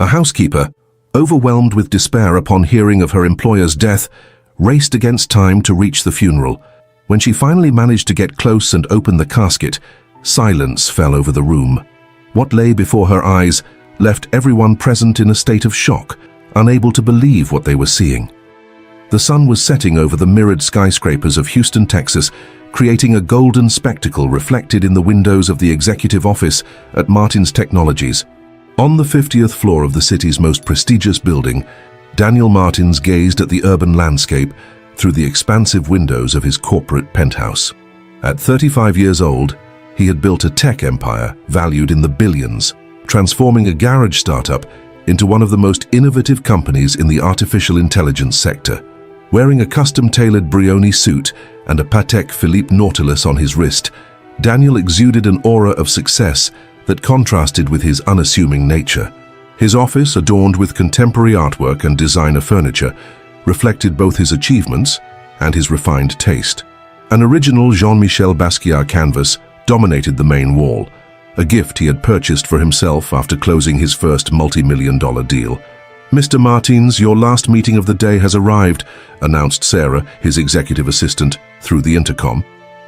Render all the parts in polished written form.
A housekeeper, overwhelmed with despair upon hearing of her employer's death, raced against time to reach the funeral. When she finally managed to get close and open the casket, silence fell over the room. What lay before her eyes left everyone present in a state of shock, unable to believe what they were seeing. The sun was setting over the mirrored skyscrapers of Houston, Texas, creating a golden spectacle reflected in the windows of the executive office at Martin's Technologies. On the 50th floor of the city's most prestigious building, Daniel Martins gazed at the urban landscape through the expansive windows of his corporate penthouse. At 35 years old, he had built a tech empire valued in the billions, transforming a garage startup into one of the most innovative companies in the artificial intelligence sector. Wearing a custom-tailored Brioni suit and a Patek Philippe Nautilus on his wrist, Daniel exuded an aura of success that contrasted with his unassuming nature. His office, adorned with contemporary artwork and designer furniture, reflected both his achievements and his refined taste. An original Jean-Michel Basquiat canvas dominated the main wall, a gift he had purchased for himself after closing his first multi-million-dollar deal. "Mr. Martins, your last meeting of the day has arrived," announced Sarah, his executive assistant, through the intercom.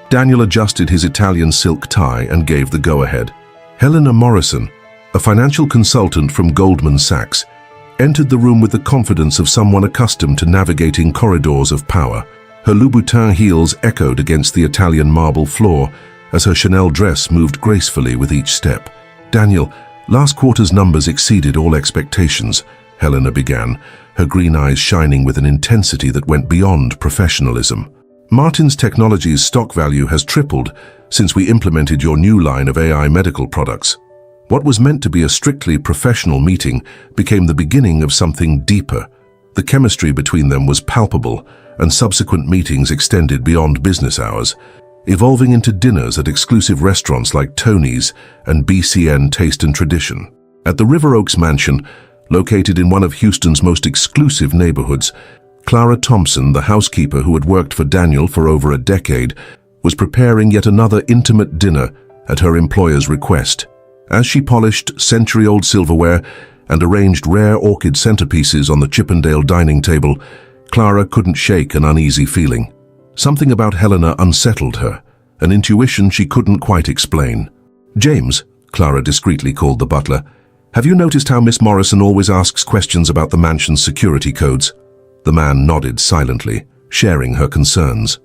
Daniel adjusted his Italian silk tie and gave the go-ahead. Helena Morrison, a financial consultant from Goldman Sachs, entered the room with the confidence of someone accustomed to navigating corridors of power. Her Louboutin heels echoed against the Italian marble floor as her Chanel dress moved gracefully with each step. "Daniel, last quarter's numbers exceeded all expectations," Helena began, her green eyes shining with an intensity that went beyond professionalism. "Martin's Technologies' stock value has tripled since we implemented your new line of AI medical products." What was meant to be a strictly professional meeting became the beginning of something deeper. The chemistry between them was palpable, and subsequent meetings extended beyond business hours, evolving into dinners at exclusive restaurants like Tony's and BCN Taste and Tradition. At the River Oaks mansion, located in one of Houston's most exclusive neighborhoods, Clara Thompson, the housekeeper who had worked for Daniel for over a decade, was preparing yet another intimate dinner at her employer's request. As she polished century-old silverware and arranged rare orchid centerpieces on the Chippendale dining table, Clara couldn't shake an uneasy feeling. Something about Helena unsettled her, an intuition she couldn't quite explain. "James," Clara discreetly called the butler, "have you noticed how Miss Morrison always asks questions about the mansion's security codes?" The man nodded silently, sharing her concerns.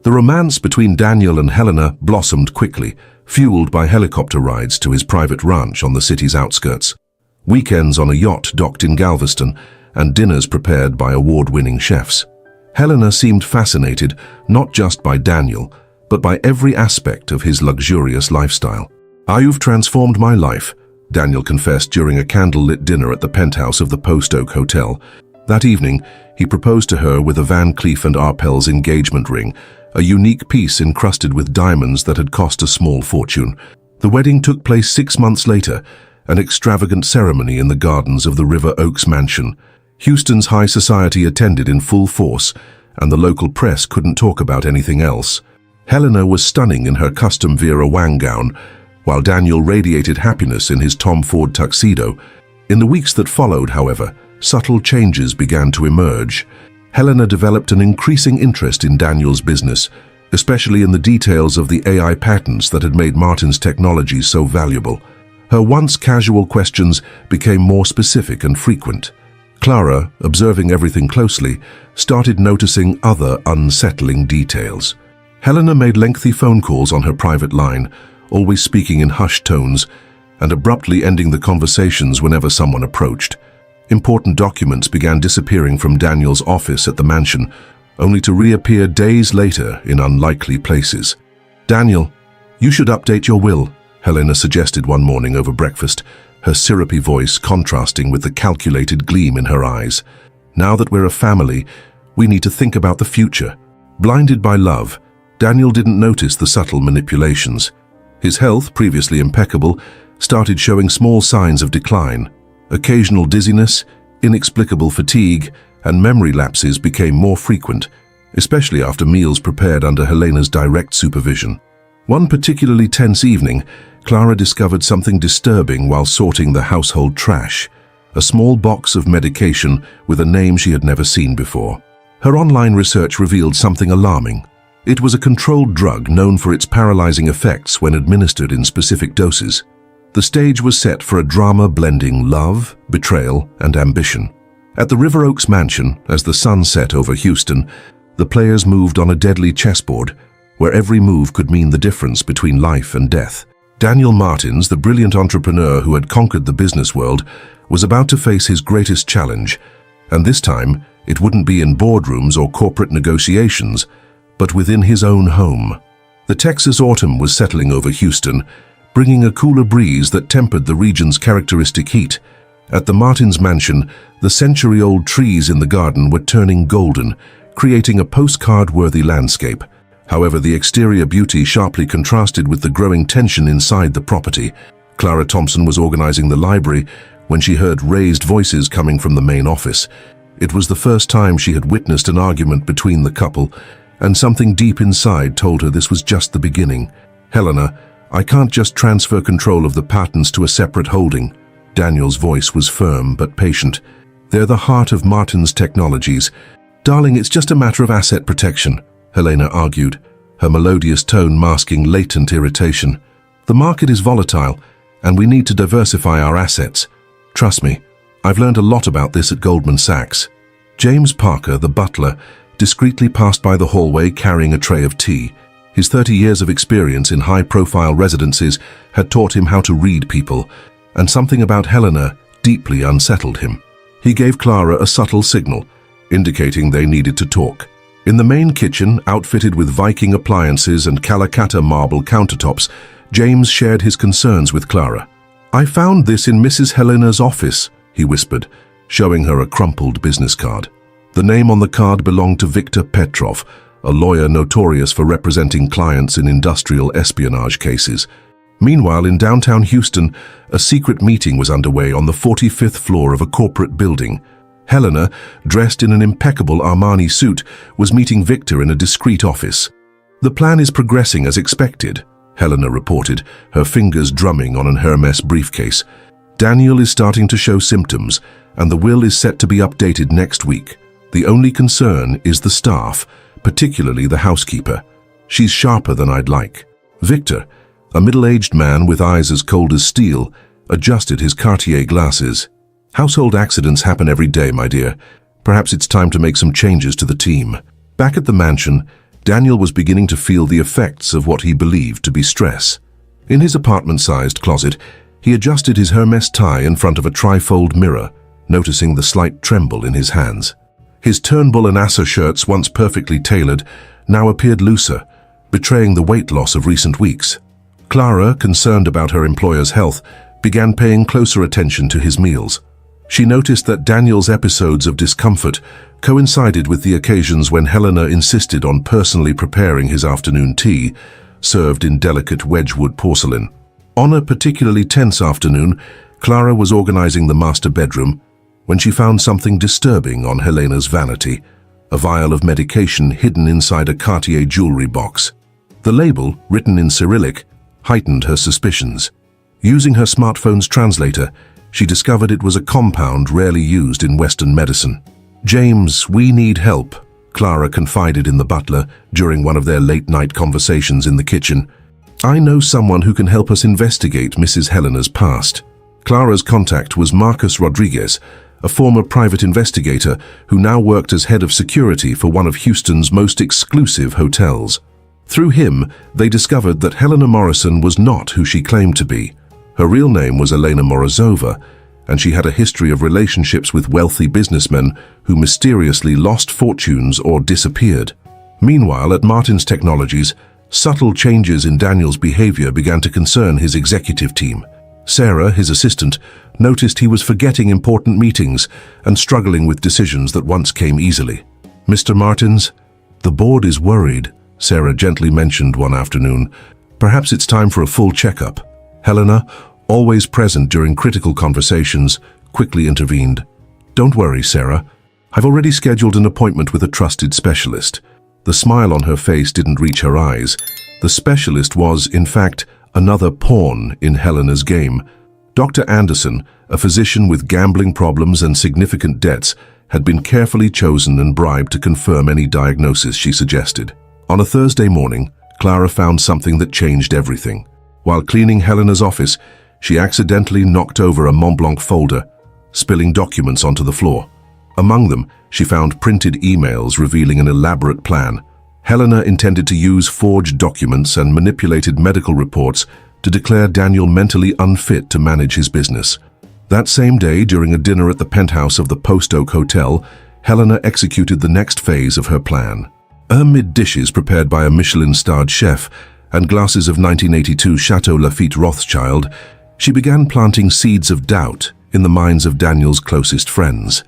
The romance between Daniel and Helena blossomed quickly, fueled by helicopter rides to his private ranch on the city's outskirts, weekends on a yacht docked in Galveston, and dinners prepared by award-winning chefs. Helena seemed fascinated not just by Daniel, but by every aspect of his luxurious lifestyle. "You've transformed my life," Daniel confessed during a candle-lit dinner at the penthouse of the Post Oak Hotel. That evening, he proposed to her with a Van Cleef & Arpels engagement ring, a unique piece encrusted with diamonds that had cost a small fortune. The wedding took place 6 months later, an extravagant ceremony in the gardens of the River Oaks mansion. Houston's high society attended in full force, and the local press couldn't talk about anything else. Helena was stunning in her custom Vera Wang gown, while Daniel radiated happiness in his Tom Ford tuxedo. In the weeks that followed, however, subtle changes began to emerge. Helena developed an increasing interest in Daniel's business, especially in the details of the AI patents that had made Martin's Technologies so valuable. Her once casual questions became more specific and frequent. Clara, observing everything closely, started noticing other unsettling details. Helena made lengthy phone calls on her private line, always speaking in hushed tones, and abruptly ending the conversations whenever someone approached. Important documents began disappearing from Daniel's office at the mansion, only to reappear days later in unlikely places. "Daniel, you should update your will," Helena suggested one morning over breakfast, her syrupy voice contrasting with the calculated gleam in her eyes. "Now that we're a family, we need to think about the future." Blinded by love, Daniel didn't notice the subtle manipulations. His health, previously impeccable, started showing small signs of decline. Occasional dizziness, inexplicable fatigue, and memory lapses became more frequent, especially after meals prepared under Helena's direct supervision. One particularly tense evening, Clara discovered something disturbing while sorting the household trash. a small box of medication with a name she had never seen before. Her online research revealed something alarming. It was a controlled drug known for its paralyzing effects when administered in specific doses. The stage was set for a drama blending love, betrayal, and ambition. At the River Oaks mansion, as the sun set over Houston, the players moved on a deadly chessboard, where every move could mean the difference between life and death. Daniel Martins, the brilliant entrepreneur who had conquered the business world, was about to face his greatest challenge, and this time it wouldn't be in boardrooms or corporate negotiations, but within his own home. The Texas autumn was settling over Houston, bringing a cooler breeze that tempered the region's characteristic heat. At the Martins mansion, the century-old trees in the garden were turning golden, creating a postcard-worthy landscape. However, the exterior beauty sharply contrasted with the growing tension inside the property. Clara Thompson was organizing the library when she heard raised voices coming from the main office. It was the first time she had witnessed an argument between the couple, and something deep inside told her this was just the beginning. "Helena, I can't just transfer control of the patents to a separate holding." Daniel's voice was firm but patient. "They're the heart of Martin's Technologies. Darling, it's just a matter of asset protection," Helena argued, her melodious tone masking latent irritation. "The market is volatile, and we need to diversify our assets. Trust me, I've learned a lot about this at Goldman Sachs." James Parker, the butler, discreetly passed by the hallway carrying a tray of tea. His 30 years of experience in high-profile residences had taught him how to read people, and something about Helena deeply unsettled him. He gave Clara a subtle signal, indicating they needed to talk. In the main kitchen, outfitted with Viking appliances and Calacata marble countertops, James shared his concerns with Clara. "I found this in Mrs. Helena's office," he whispered, showing her a crumpled business card. The name on the card belonged to Victor Petrov, a lawyer notorious for representing clients in industrial espionage cases. Meanwhile, in downtown Houston, a secret meeting was underway on the 45th floor of a corporate building. Helena, dressed in an impeccable Armani suit, was meeting Victor in a discreet office. "The plan is progressing as expected," Helena reported, her fingers drumming on an Hermes briefcase. "Daniel is starting to show symptoms, and the will is set to be updated next week. The only concern is the staff, particularly the housekeeper. She's sharper than I'd like." Victor, a middle-aged man with eyes as cold as steel, adjusted his Cartier glasses. "Household accidents happen every day, my dear. Perhaps it's time to make some changes to the team." Back at the mansion, Daniel was beginning to feel the effects of what he believed to be stress. In his apartment-sized closet, he adjusted his Hermes tie in front of a trifold mirror, noticing the slight tremble in his hands. His Turnbull and Asser shirts, once perfectly tailored, now appeared looser, betraying the weight loss of recent weeks. Clara, concerned about her employer's health, began paying closer attention to his meals. She noticed that Daniel's episodes of discomfort coincided with the occasions when Helena insisted on personally preparing his afternoon tea, served in delicate Wedgwood porcelain. On a particularly tense afternoon, Clara was organizing the master bedroom when she found something disturbing on Helena's vanity, a vial of medication hidden inside a Cartier jewelry box. The label, written in Cyrillic, heightened her suspicions. Using her smartphone's translator, she discovered it was a compound rarely used in Western medicine. "James, we need help," Clara confided in the butler during one of their late-night conversations in the kitchen. "I know someone who can help us investigate Mrs. Helena's past." Clara's contact was Marcus Rodriguez, a former private investigator who now worked as head of security for one of Houston's most exclusive hotels. Through him, they discovered that Helena Morrison was not who she claimed to be. Her real name was Elena Morozova, and she had a history of relationships with wealthy businessmen who mysteriously lost fortunes or disappeared. Meanwhile, at Martin's Technologies, subtle changes in Daniel's behavior began to concern his executive team. Sarah, his assistant, noticed he was forgetting important meetings and struggling with decisions that once came easily. "Mr. Martins, the board is worried," Sarah gently mentioned one afternoon. "Perhaps it's time for a full checkup." Helena, always present during critical conversations, quickly intervened. "Don't worry, Sarah. I've already scheduled an appointment with a trusted specialist." The smile on her face didn't reach her eyes. The specialist was, in fact, another pawn in Helena's game. Dr. Anderson, a physician with gambling problems and significant debts, had been carefully chosen and bribed to confirm any diagnosis she suggested. On a Thursday morning, Clara found something that changed everything. While cleaning Helena's office, she accidentally knocked over a Mont Blanc folder, spilling documents onto the floor. Among them, she found printed emails revealing an elaborate plan. Helena intended to use forged documents and manipulated medical reports to declare Daniel mentally unfit to manage his business. That same day, during a dinner at the penthouse of the Post Oak Hotel, Helena executed the next phase of her plan. Amid dishes prepared by a Michelin-starred chef and glasses of 1982 Chateau Lafite Rothschild, she began planting seeds of doubt in the minds of Daniel's closest friends.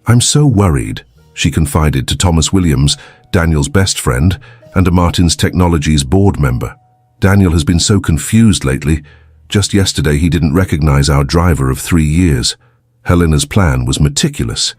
"I'm so worried," she confided to Thomas Williams, Daniel's best friend, and a Martins Technologies board member. "Daniel has been so confused lately. Just yesterday he didn't recognize our driver of 3 years." Helena's plan was meticulous.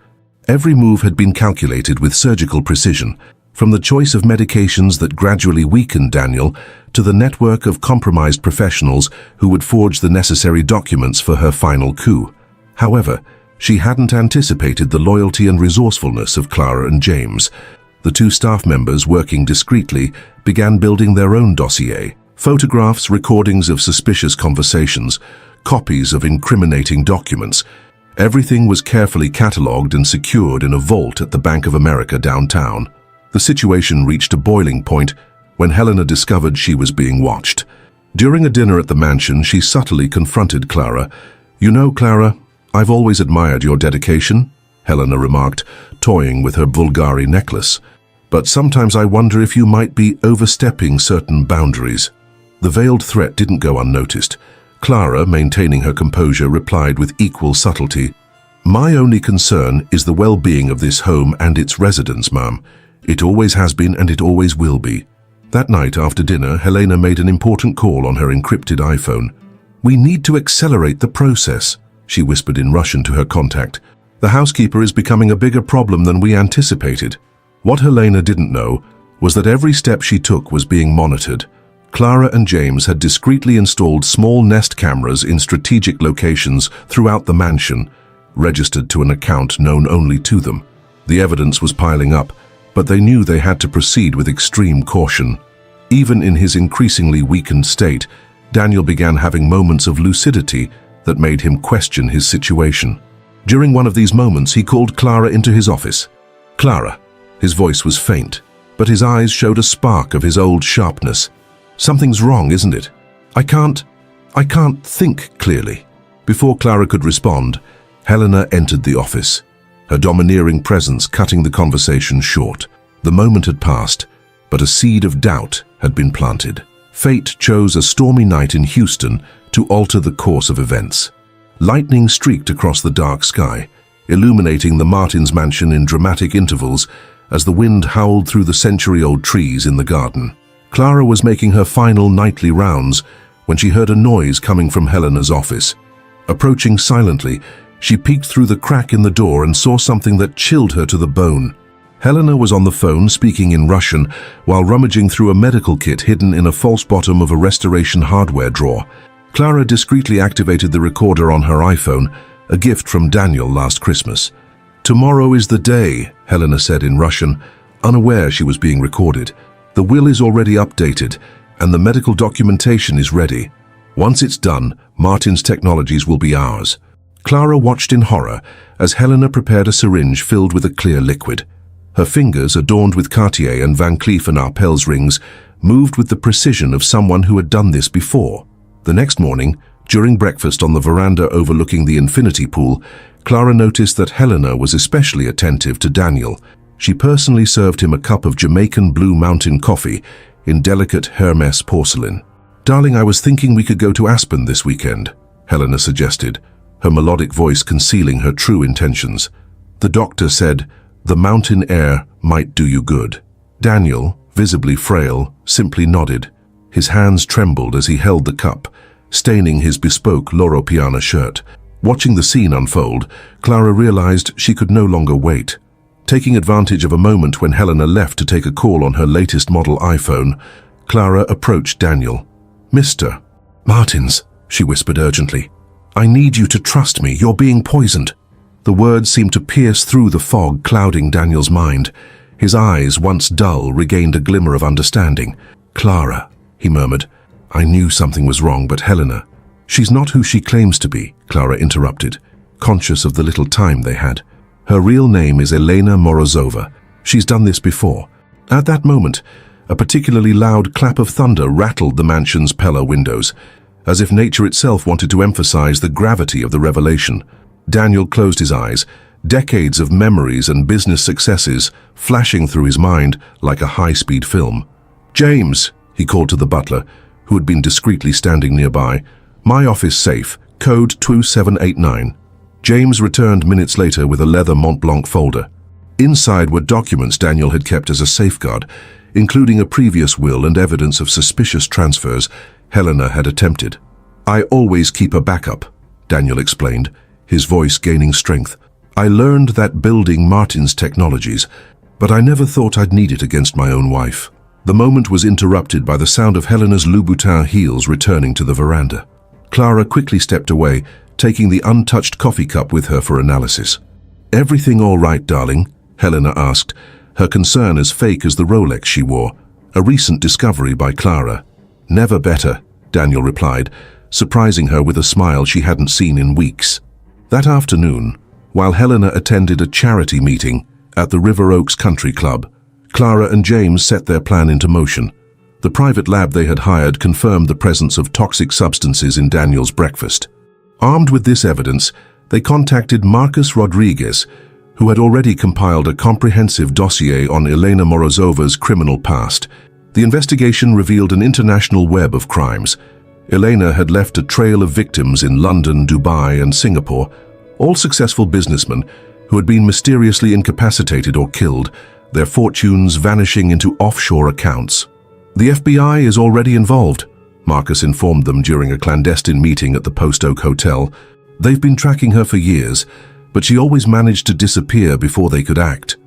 Every move had been calculated with surgical precision, from the choice of medications that gradually weakened Daniel to the network of compromised professionals who would forge the necessary documents for her final coup. However, she hadn't anticipated the loyalty and resourcefulness of Clara and James. The two staff members, working discreetly, began building their own dossier. Photographs, recordings of suspicious conversations, copies of incriminating documents. Everything was carefully catalogued and secured in a vault at the Bank of America downtown. The situation reached a boiling point when Helena discovered she was being watched. During a dinner at the mansion, she subtly confronted Clara. "You know, Clara, I've always admired your dedication," Helena remarked, toying with her Bulgari necklace. "But sometimes I wonder if you might be overstepping certain boundaries." The veiled threat didn't go unnoticed. Clara, maintaining her composure, replied with equal subtlety, "My only concern is the well-being of this home and its residents, ma'am. It always has been and it always will be." That night after dinner, Helena made an important call on her encrypted iPhone. "We need to accelerate the process," she whispered in Russian to her contact. "The housekeeper is becoming a bigger problem than we anticipated." What Helena didn't know was that every step she took was being monitored. Clara and James had discreetly installed small Nest cameras in strategic locations throughout the mansion, registered to an account known only to them. The evidence was piling up, but they knew they had to proceed with extreme caution. Even in his increasingly weakened state, Daniel began having moments of lucidity that made him question his situation. During one of these moments, he called Clara into his office. "Clara." His voice was faint, but his eyes showed a spark of his old sharpness. "Something's wrong, isn't it? I can't think clearly." Before Clara could respond, Helena entered the office, her domineering presence cutting the conversation short. The moment had passed, but a seed of doubt had been planted. Fate chose a stormy night in Houston to alter the course of events. Lightning streaked across the dark sky, illuminating the Martins mansion in dramatic intervals as the wind howled through the century-old trees in the garden. Clara was making her final nightly rounds when she heard a noise coming from Helena's office. Approaching silently, she peeked through the crack in the door and saw something that chilled her to the bone. Helena was on the phone speaking in Russian while rummaging through a medical kit hidden in a false bottom of a restoration hardware drawer. Clara discreetly activated the recorder on her iPhone, a gift from Daniel last Christmas. "Tomorrow is the day," Helena said in Russian, unaware she was being recorded. "The will is already updated, and the medical documentation is ready. Once it's done, Martins Technologies will be ours." Clara watched in horror as Helena prepared a syringe filled with a clear liquid. Her fingers, adorned with Cartier and Van Cleef & Arpels rings, moved with the precision of someone who had done this before. The next morning, during breakfast on the veranda overlooking the infinity pool, Clara noticed that Helena was especially attentive to Daniel. She personally served him a cup of Jamaican Blue Mountain coffee in delicate Hermes porcelain. "Darling, I was thinking we could go to Aspen this weekend," Helena suggested, her melodic voice concealing her true intentions. "The doctor said the mountain air might do you good." Daniel, visibly frail, simply nodded. His hands trembled as he held the cup, staining his bespoke Loro Piana shirt. Watching the scene unfold, Clara realized she could no longer wait. Taking advantage of a moment when Helena left to take a call on her latest model iPhone, Clara approached Daniel. "Mr. Martins," she whispered urgently. I need you to trust me. You're being poisoned." The words seemed to pierce through the fog clouding Daniel's mind. His eyes, once dull, regained a glimmer of understanding. "Clara," he murmured. "I knew something was wrong, but Helena—" "She's not who she claims to be," Clara interrupted, conscious of the little time they had. "Her real name is Elena Morozova. She's done this before." At that moment, a particularly loud clap of thunder rattled the mansion's Pella windows, as if nature itself wanted to emphasize the gravity of the revelation. Daniel closed his eyes, decades of memories and business successes flashing through his mind like a high-speed film. "James," he called to the butler, who had been discreetly standing nearby, "my office safe, code 2789. James returned minutes later with a leather Mont Blanc folder. Inside were documents Daniel had kept as a safeguard, including a previous will and evidence of suspicious transfers Helena had attempted. "I always keep a backup," Daniel explained, his voice gaining strength. "I learned that building Martin's technologies, but I never thought I'd need it against my own wife." The moment was interrupted by the sound of Helena's Louboutin heels returning to the veranda. Clara quickly stepped away, taking the untouched coffee cup with her for analysis. "Everything all right, darling?" Helena asked, her concern as fake as the Rolex she wore, a recent discovery by Clara. "Never better," Daniel replied, surprising her with a smile she hadn't seen in weeks. That afternoon, while Helena attended a charity meeting at the River Oaks Country Club, Clara and James set their plan into motion. The private lab they had hired confirmed the presence of toxic substances in Daniel's breakfast. Armed with this evidence, they contacted Marcus Rodriguez, who had already compiled a comprehensive dossier on Elena Morozova's criminal past. The investigation revealed an international web of crimes. Elena had left a trail of victims in London, Dubai, and Singapore, all successful businessmen who had been mysteriously incapacitated or killed, their fortunes vanishing into offshore accounts. "The FBI is already involved," Marcus informed them during a clandestine meeting at the Post Oak Hotel. "They've been tracking her for years, but she always managed to disappear before they could act."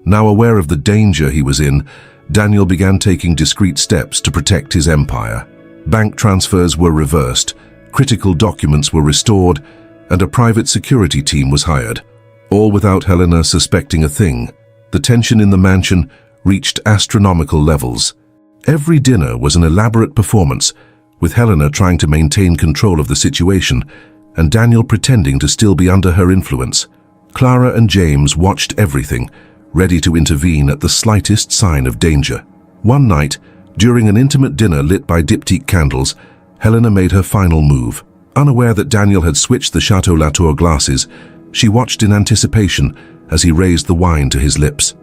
Now aware of the danger he was in, Daniel began taking discreet steps to protect his empire. Bank transfers were reversed, critical documents were restored, and a private security team was hired, all without Helena suspecting a thing. The tension in the mansion reached astronomical levels. Every dinner was an elaborate performance, with Helena trying to maintain control of the situation and Daniel pretending to still be under her influence. Clara and James watched everything, ready to intervene at the slightest sign of danger. One night, during an intimate dinner lit by diptyque candles, Helena made her final move. Unaware that Daniel had switched the Chateau Latour glasses, she watched in anticipation as he raised the wine to his lips.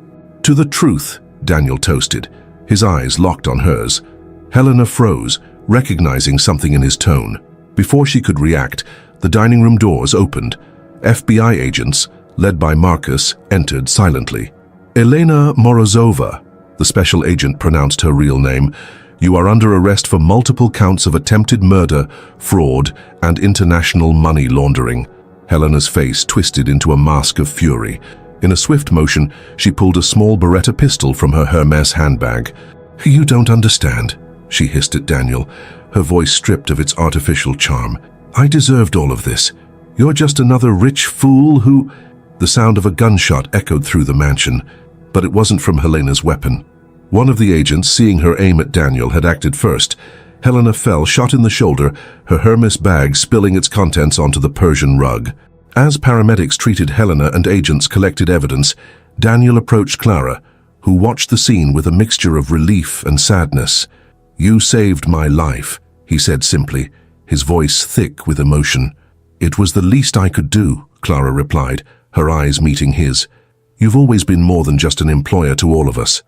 "To the truth," Daniel toasted, his eyes locked on hers. Helena froze, recognizing something in his tone. Before she could react, the dining room doors opened. FBI agents, led by Marcus, entered silently. "Elena Morozova," the special agent pronounced her real name, "you are under arrest for multiple counts of attempted murder, fraud, and international money laundering." Helena's face twisted into a mask of fury. In a swift motion, she pulled a small Beretta pistol from her Hermes handbag. "You don't understand," she hissed at Daniel, her voice stripped of its artificial charm. "I deserved all of this. You're just another rich fool who—" The sound of a gunshot echoed through the mansion, but it wasn't from Helena's weapon. One of the agents, seeing her aim at Daniel, had acted first. Helena fell, shot in the shoulder, her Hermes bag spilling its contents onto the Persian rug. As paramedics treated Helena and agents collected evidence, Daniel approached Clara, who watched the scene with a mixture of relief and sadness. "You saved my life," he said simply, his voice thick with emotion. "It was the least I could do," Clara replied, her eyes meeting his. "You've always been more than just an employer to all of us."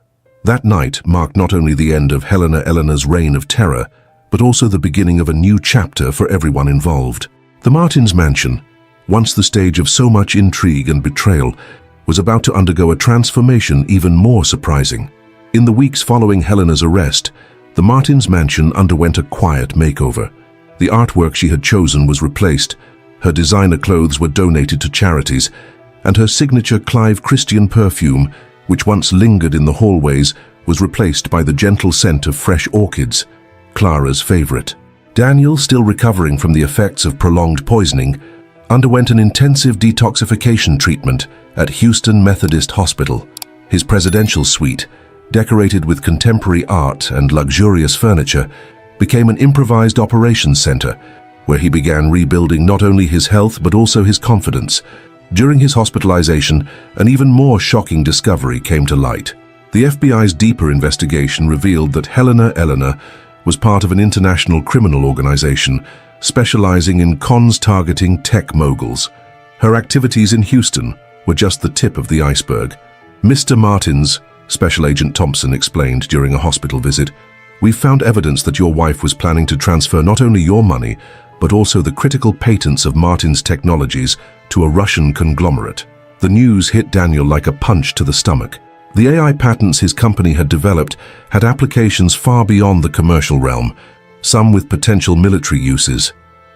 That night marked not only the end of Elena's reign of terror, but also the beginning of a new chapter for everyone involved. The Martins' mansion, once the stage of so much intrigue and betrayal, was about to undergo a transformation even more surprising. In the weeks following Helena's arrest, the Martins' mansion underwent a quiet makeover. The artwork she had chosen was replaced, her designer clothes were donated to charities, and her signature Clive Christian perfume, which once lingered in the hallways, was replaced by the gentle scent of fresh orchids, Clara's favorite. Daniel, still recovering from the effects of prolonged poisoning, underwent an intensive detoxification treatment at Houston Methodist Hospital. His presidential suite, decorated with contemporary art and luxurious furniture, became an improvised operations center where he began rebuilding not only his health but also his confidence. During his hospitalization, an even more shocking discovery came to light. The FBI's deeper investigation revealed that Helena Eleanor was part of an international criminal organization specializing in cons targeting tech moguls. Her activities in Houston were just the tip of the iceberg. Mr. Martins, Special Agent Thompson explained during a hospital visit, "We've found evidence that your wife was planning to transfer not only your money, but also the critical patents of Martins Technologies to a Russian conglomerate." The news hit Daniel like a punch to the stomach. The AI patents his company had developed had applications far beyond the commercial realm, some with potential military uses.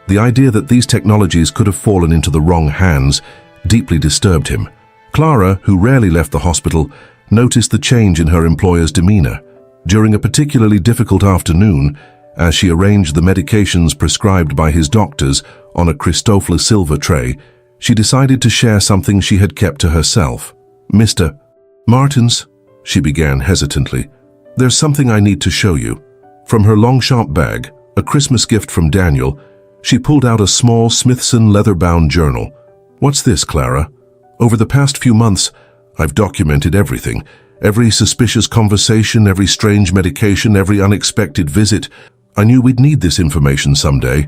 The idea that these technologies could have fallen into the wrong hands deeply disturbed him. Clara, who rarely left the hospital, noticed the change in her employer's demeanor. During a particularly difficult afternoon, as she arranged the medications prescribed by his doctors on a Christopher silver tray, she decided to share something she had kept to herself. "Mr. Martins," she began hesitantly, "there's something I need to show you." From her long sharp bag, a Christmas gift from Daniel, she pulled out a small Smithson leather-bound journal. "What's this, Clara? Over the past few months, I've documented everything. Every suspicious conversation, every strange medication, every unexpected visit. I knew we'd need this information someday."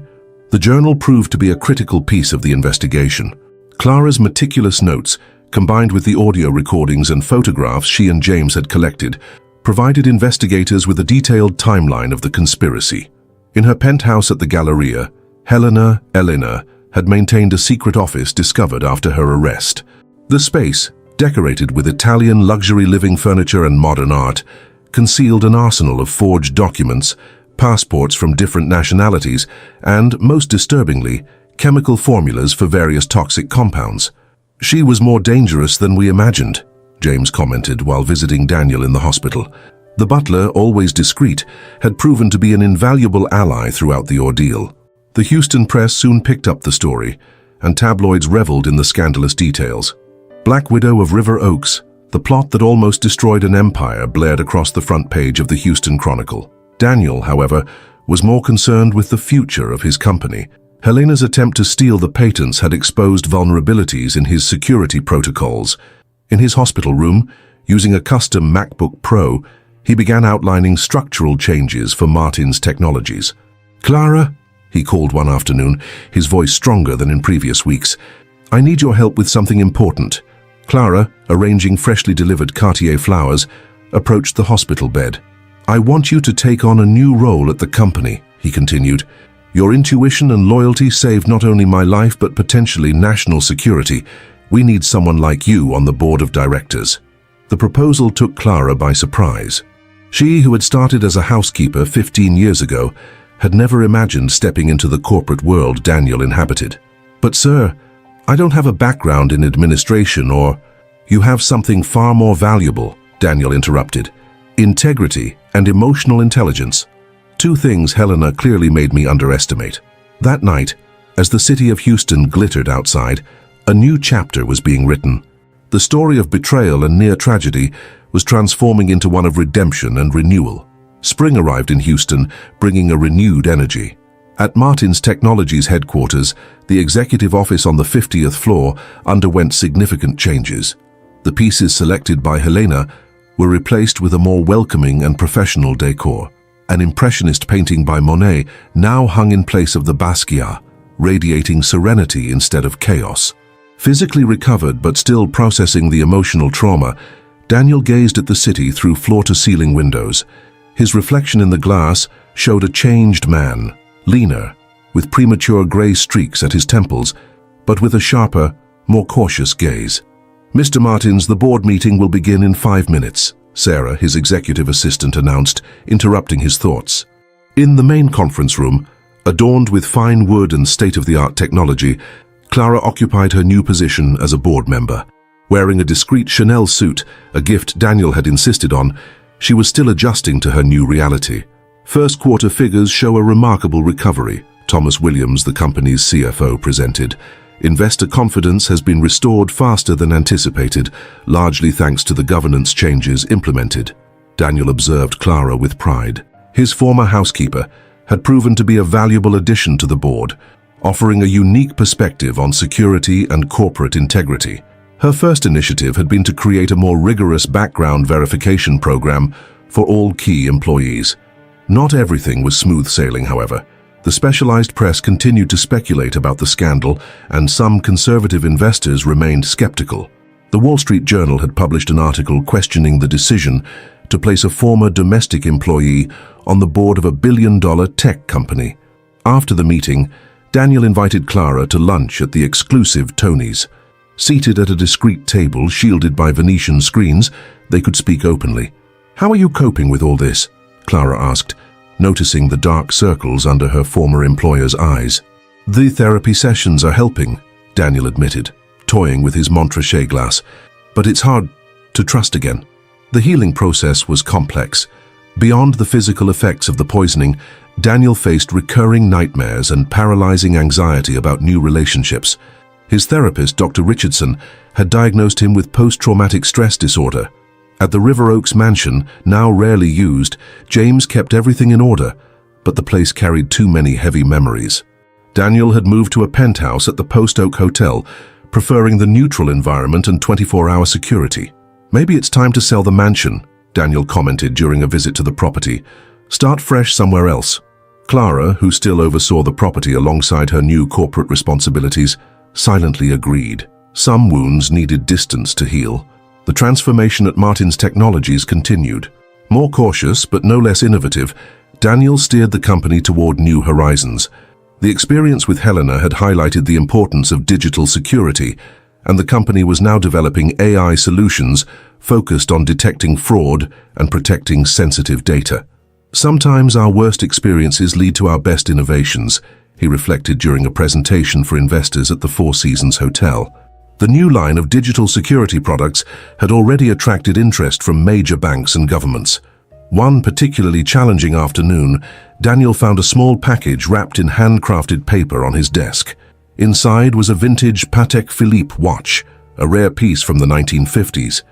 The journal proved to be a critical piece of the investigation. Clara's meticulous notes, combined with the audio recordings and photographs she and James had collected, provided investigators with a detailed timeline of the conspiracy. In her penthouse at the Galleria, Helena Eleanor had maintained a secret office discovered after her arrest. The space, decorated with Italian luxury living furniture and modern art, concealed an arsenal of forged documents, passports from different nationalities, and, most disturbingly, chemical formulas for various toxic compounds. "She was more dangerous than we imagined," James commented while visiting Daniel in the hospital. The butler, always discreet, had proven to be an invaluable ally throughout the ordeal. The Houston press soon picked up the story, and tabloids reveled in the scandalous details. Black Widow of River Oaks, the plot that almost destroyed an empire, blared across the front page of the Houston Chronicle. Daniel, however, was more concerned with the future of his company. Helena's attempt to steal the patents had exposed vulnerabilities in his security protocols. In his hospital room, using a custom MacBook Pro, he began outlining structural changes for Martins Technologies. "Clara," he called one afternoon, his voice stronger than in previous weeks, "I need your help with something important." Clara, arranging freshly delivered Cartier flowers, approached the hospital bed. "I want you to take on a new role at the company," he continued. "Your intuition and loyalty saved not only my life but potentially national security. We need someone like you on the board of directors." The proposal took Clara by surprise. She, who had started as a housekeeper 15 years ago, had never imagined stepping into the corporate world Daniel inhabited. "But sir, I don't have a background in administration or—" "You have something far more valuable," Daniel interrupted. "Integrity and emotional intelligence. Two things Helena clearly made me underestimate." That night, as the city of Houston glittered outside, a new chapter was being written. The story of betrayal and near tragedy was transforming into one of redemption and renewal. Spring arrived in Houston, bringing a renewed energy. At Martins Technologies headquarters, the executive office on the 50th floor underwent significant changes. The pieces selected by Helena were replaced with a more welcoming and professional decor. An impressionist painting by Monet now hung in place of the Basquiat, radiating serenity instead of chaos. Physically recovered but still processing the emotional trauma, Daniel gazed at the city through floor-to-ceiling windows. His reflection in the glass showed a changed man, leaner, with premature gray streaks at his temples, but with a sharper, more cautious gaze. "Mr. Martins, the board meeting will begin in 5 minutes," Sarah, his executive assistant, announced, interrupting his thoughts. In the main conference room, adorned with fine wood and state-of-the-art technology, Clara occupied her new position as a board member. Wearing a discreet Chanel suit, a gift Daniel had insisted on, she was still adjusting to her new reality. First quarter figures show a remarkable recovery, Thomas Williams, the company's CFO, presented. Investor confidence has been restored faster than anticipated, largely thanks to the governance changes implemented. Daniel observed Clara with pride. His former housekeeper had proven to be a valuable addition to the board, offering a unique perspective on security and corporate integrity. Her first initiative had been to create a more rigorous background verification program for all key employees. Not everything was smooth sailing, however. The specialized press continued to speculate about the scandal, and some conservative investors remained skeptical. The Wall Street Journal had published an article questioning the decision to place a former domestic employee on the board of a billion-dollar tech company. After the meeting, Daniel invited Clara to lunch at the exclusive Tony's. Seated at a discreet table shielded by Venetian screens, they could speak openly. "How are you coping with all this?" Clara asked, noticing the dark circles under her former employer's eyes. "The therapy sessions are helping," Daniel admitted, toying with his Montrachet glass. "But it's hard to trust again." The healing process was complex. Beyond the physical effects of the poisoning, Daniel faced recurring nightmares and paralyzing anxiety about new relationships. His therapist, Dr. Richardson, had diagnosed him with post-traumatic stress disorder. At the River Oaks mansion, now rarely used, James kept everything in order, but the place carried too many heavy memories. Daniel had moved to a penthouse at the Post Oak Hotel, preferring the neutral environment and 24-hour security. "Maybe it's time to sell the mansion," Daniel commented during a visit to the property. "Start fresh somewhere else." Clara, who still oversaw the property alongside her new corporate responsibilities, silently agreed. Some wounds needed distance to heal. The transformation at Martin's Technologies continued. More cautious, but no less innovative, Daniel steered the company toward new horizons. The experience with Helena had highlighted the importance of digital security, and the company was now developing AI solutions focused on detecting fraud and protecting sensitive data. "Sometimes our worst experiences lead to our best innovations," he reflected during a presentation for investors at the Four Seasons Hotel. The new line of digital security products had already attracted interest from major banks and governments. One particularly challenging afternoon, Daniel found a small package wrapped in handcrafted paper on his desk. Inside was a vintage Patek Philippe watch, a rare piece from the 1950s.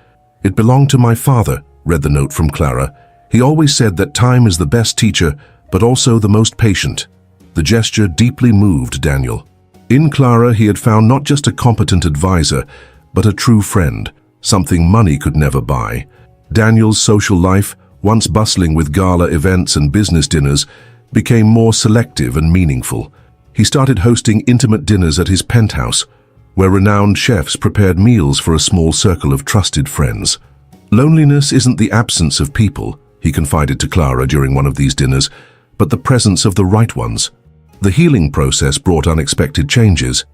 "It belonged to my father," read the note from Clara. "He always said that time is the best teacher, but also the most patient." The gesture deeply moved Daniel. In Clara, he had found not just a competent advisor, but a true friend, something money could never buy. Daniel's social life, once bustling with gala events and business dinners, became more selective and meaningful. He started hosting intimate dinners at his penthouse, where renowned chefs prepared meals for a small circle of trusted friends. "Loneliness isn't the absence of people," he confided to Clara during one of these dinners, "but the presence of the right ones." The healing process brought unexpected changes.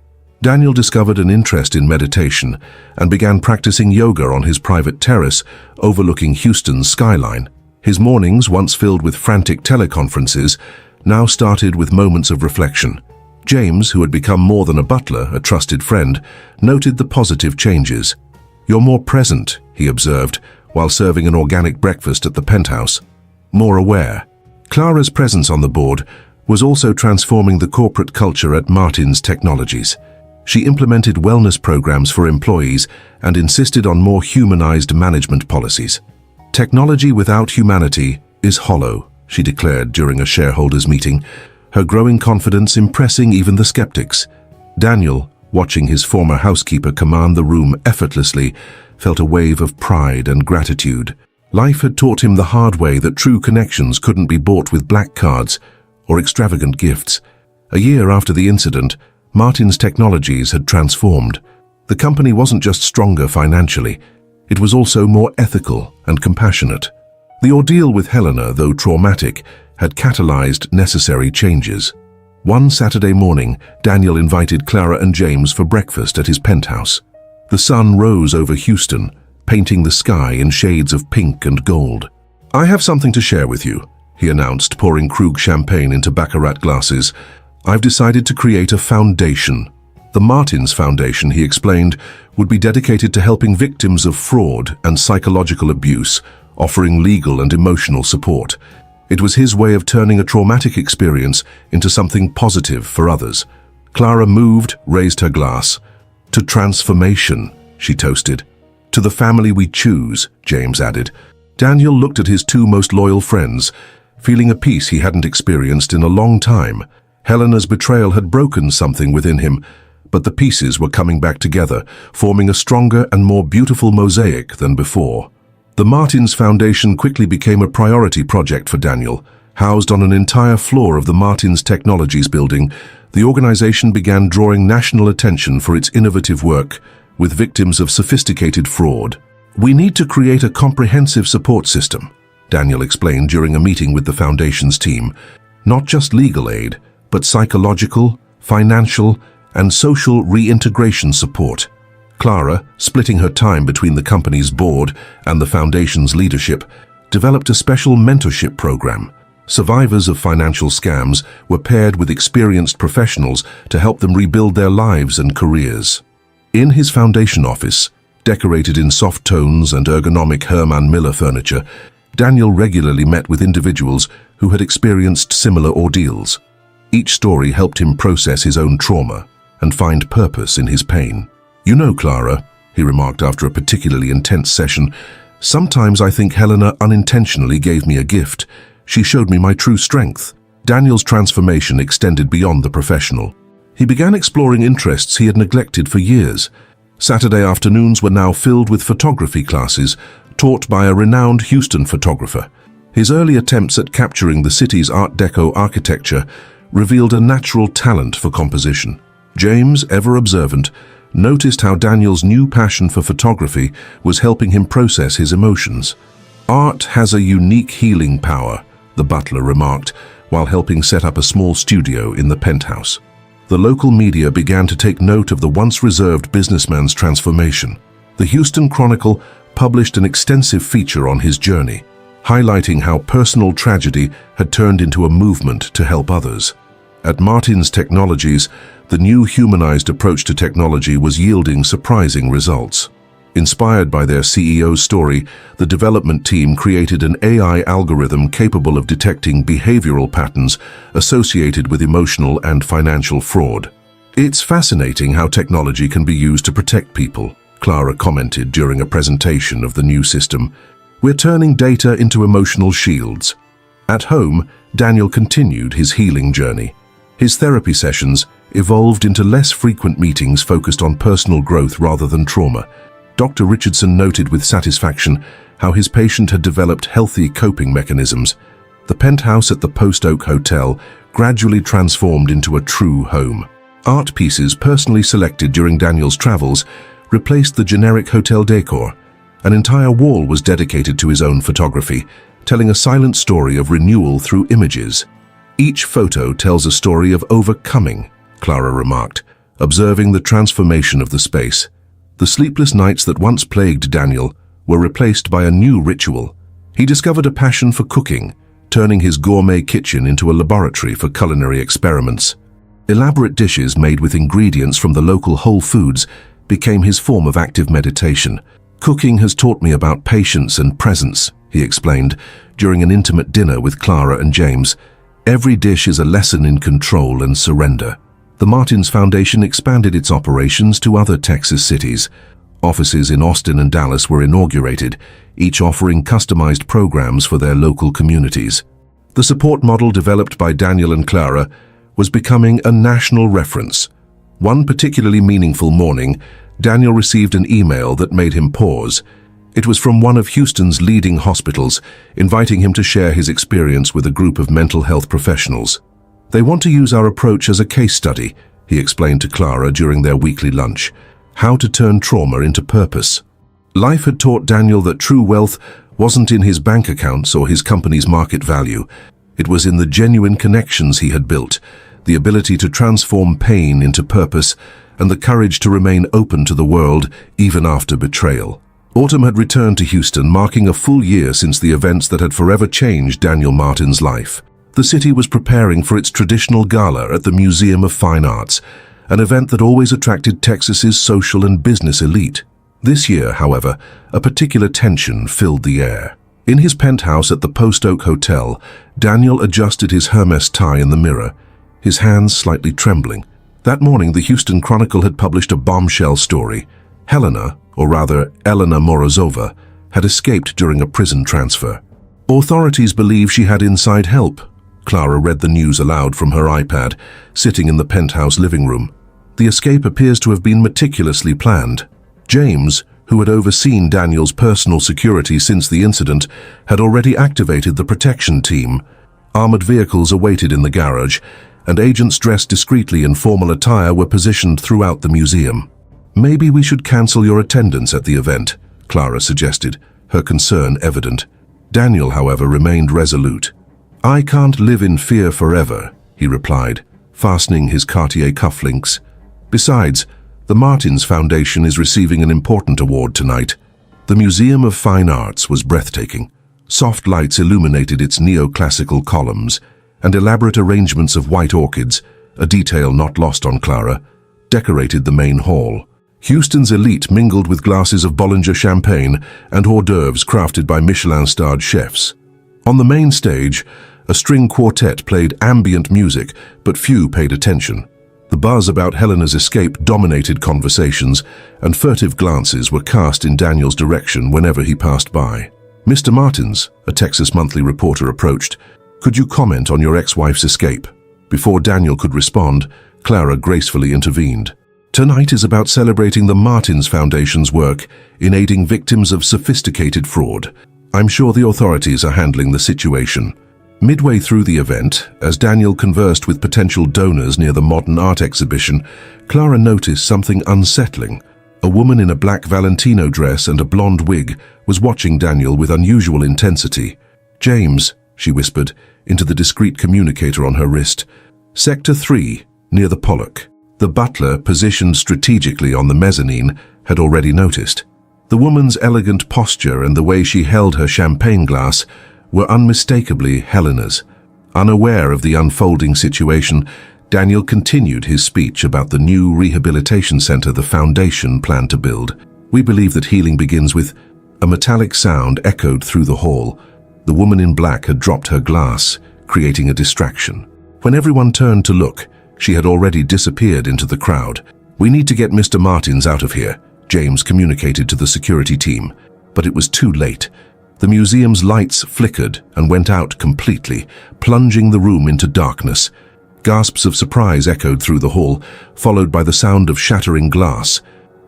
Daniel discovered an interest in meditation and began practicing yoga on his private terrace overlooking Houston's skyline. His mornings, once filled with frantic teleconferences, now started with moments of reflection. James, who had become more than a butler, a trusted friend, noted the positive changes. "You're more present," he observed, while serving an organic breakfast at the penthouse. "More aware." Clara's presence on the board was also transforming the corporate culture at Martin's Technologies. She implemented wellness programs for employees and insisted on more humanized management policies. "Technology without humanity is hollow," she declared during a shareholders' meeting, her growing confidence impressing even the skeptics. Daniel, watching his former housekeeper command the room effortlessly, felt a wave of pride and gratitude. Life had taught him the hard way that true connections couldn't be bought with black cards or extravagant gifts. A year after the incident, Martin's Technologies had transformed. The company wasn't just stronger financially, it was also more ethical and compassionate. The ordeal with Helena, though traumatic, had catalyzed necessary changes. One Saturday morning, Daniel invited Clara and James for breakfast at his penthouse. The sun rose over Houston, painting the sky in shades of pink and gold. "I have something to share with you," he announced, pouring Krug champagne into Baccarat glasses. "I've decided to create a foundation." The Martins Foundation, he explained, would be dedicated to helping victims of fraud and psychological abuse, offering legal and emotional support. It was his way of turning a traumatic experience into something positive for others. Clara moved, raised her glass. "To transformation," she toasted. "To the family we choose," James added. Daniel looked at his two most loyal friends, feeling a peace he hadn't experienced in a long time. Helena's betrayal had broken something within him, but the pieces were coming back together, forming a stronger and more beautiful mosaic than before. The Martins Foundation quickly became a priority project for Daniel. Housed on an entire floor of the Martins Technologies building, the organization began drawing national attention for its innovative work with victims of sophisticated fraud. "We need to create a comprehensive support system," Daniel explained during a meeting with the foundation's team. "Not just legal aid, but psychological, financial, and social reintegration support." Clara, splitting her time between the company's board and the foundation's leadership, developed a special mentorship program. Survivors of financial scams were paired with experienced professionals to help them rebuild their lives and careers. In his foundation office, decorated in soft tones and ergonomic Herman Miller furniture, Daniel regularly met with individuals who had experienced similar ordeals. Each story helped him process his own trauma and find purpose in his pain. "You know, Clara," he remarked after a particularly intense session, "sometimes I think Helena unintentionally gave me a gift. She showed me my true strength." Daniel's transformation extended beyond the professional. He began exploring interests he had neglected for years. Saturday afternoons were now filled with photography classes taught by a renowned Houston photographer. His early attempts at capturing the city's Art Deco architecture revealed a natural talent for composition. James, ever observant, noticed how Daniel's new passion for photography was helping him process his emotions. "Art has a unique healing power," the butler remarked, while helping set up a small studio in the penthouse. The local media began to take note of the once reserved businessman's transformation. The Houston Chronicle published an extensive feature on his journey, highlighting how personal tragedy had turned into a movement to help others. At Martins Technologies, the new humanized approach to technology was yielding surprising results. Inspired by their CEO's story, the development team created an AI algorithm capable of detecting behavioral patterns associated with emotional and financial fraud. "It's fascinating how technology can be used to protect people," Clara commented during a presentation of the new system. "We're turning data into emotional shields." At home, Daniel continued his healing journey. His therapy sessions evolved into less frequent meetings focused on personal growth rather than trauma. Dr. Richardson noted with satisfaction how his patient had developed healthy coping mechanisms. The penthouse at the Post Oak Hotel gradually transformed into a true home. Art pieces personally selected during Daniel's travels replaced the generic hotel decor. An entire wall was dedicated to his own photography, telling a silent story of renewal through images. "Each photo tells a story of overcoming," Clara remarked, observing the transformation of the space. The sleepless nights that once plagued Daniel were replaced by a new ritual. He discovered a passion for cooking, turning his gourmet kitchen into a laboratory for culinary experiments. Elaborate dishes made with ingredients from the local Whole Foods became his form of active meditation. "Cooking has taught me about patience and presence," he explained during an intimate dinner with Clara and James. "Every dish is a lesson in control and surrender." The Martins Foundation expanded its operations to other Texas cities. Offices in Austin and Dallas were inaugurated, each offering customized programs for their local communities. The support model developed by Daniel and Clara was becoming a national reference. One particularly meaningful morning, Daniel received an email that made him pause. It was from one of Houston's leading hospitals, inviting him to share his experience with a group of mental health professionals. "They want to use our approach as a case study," he explained to Clara during their weekly lunch. "How to turn trauma into purpose." Life had taught Daniel that true wealth wasn't in his bank accounts or his company's market value. It was in the genuine connections he had built, the ability to transform pain into purpose, and the courage to remain open to the world even after betrayal. Autumn had returned to Houston, marking a full year since the events that had forever changed Daniel Martin's life. The city was preparing for its traditional gala at the Museum of Fine Arts, an event that always attracted Texas's social and business elite. This year, however, a particular tension filled the air. In his penthouse at the Post Oak Hotel, Daniel adjusted his Hermes tie in the mirror, his hands slightly trembling. That morning, the Houston Chronicle had published a bombshell story. Helena, or rather Elena Morozova, had escaped during a prison transfer. Authorities believe she had inside help. Clara read the news aloud from her iPad, sitting in the penthouse living room. The escape appears to have been meticulously planned. James, who had overseen Daniel's personal security since the incident, had already activated the protection team. Armored vehicles awaited in the garage, and agents dressed discreetly in formal attire were positioned throughout the museum. "Maybe we should cancel your attendance at the event," Clara suggested, her concern evident. Daniel, however, remained resolute. "I can't live in fear forever," he replied, fastening his Cartier cufflinks. "Besides, the Martins Foundation is receiving an important award tonight." The Museum of Fine Arts was breathtaking. Soft lights illuminated its neoclassical columns, and elaborate arrangements of white orchids, a detail not lost on Clara, decorated the main hall. Houston's elite mingled with glasses of Bollinger champagne and hors d'oeuvres crafted by Michelin-starred chefs. On the main stage, a string quartet played ambient music, but few paid attention. The buzz about Helena's escape dominated conversations, and furtive glances were cast in Daniel's direction whenever he passed by. "Mr. Martins," a Texas Monthly reporter approached, "could you comment on your ex-wife's escape?" Before Daniel could respond, Clara gracefully intervened. "Tonight is about celebrating the Martins Foundation's work in aiding victims of sophisticated fraud. I'm sure the authorities are handling the situation." Midway through the event, as Daniel conversed with potential donors near the modern art exhibition, Clara noticed something unsettling. A woman in a black Valentino dress and a blonde wig was watching Daniel with unusual intensity. "James," she whispered into the discreet communicator on her wrist. "Sector 3, near the Pollock." The butler, positioned strategically on the mezzanine, had already noticed. The woman's elegant posture and the way she held her champagne glass were unmistakably Helena's. Unaware of the unfolding situation, Daniel continued his speech about the new rehabilitation center the foundation planned to build. "We believe that healing begins with..." A metallic sound echoed through the hall. The woman in black had dropped her glass, creating a distraction. When everyone turned to look, she had already disappeared into the crowd. "We need to get Mr. Martins out of here," James communicated to the security team. But it was too late. The museum's lights flickered and went out completely, plunging the room into darkness. Gasps of surprise echoed through the hall, followed by the sound of shattering glass.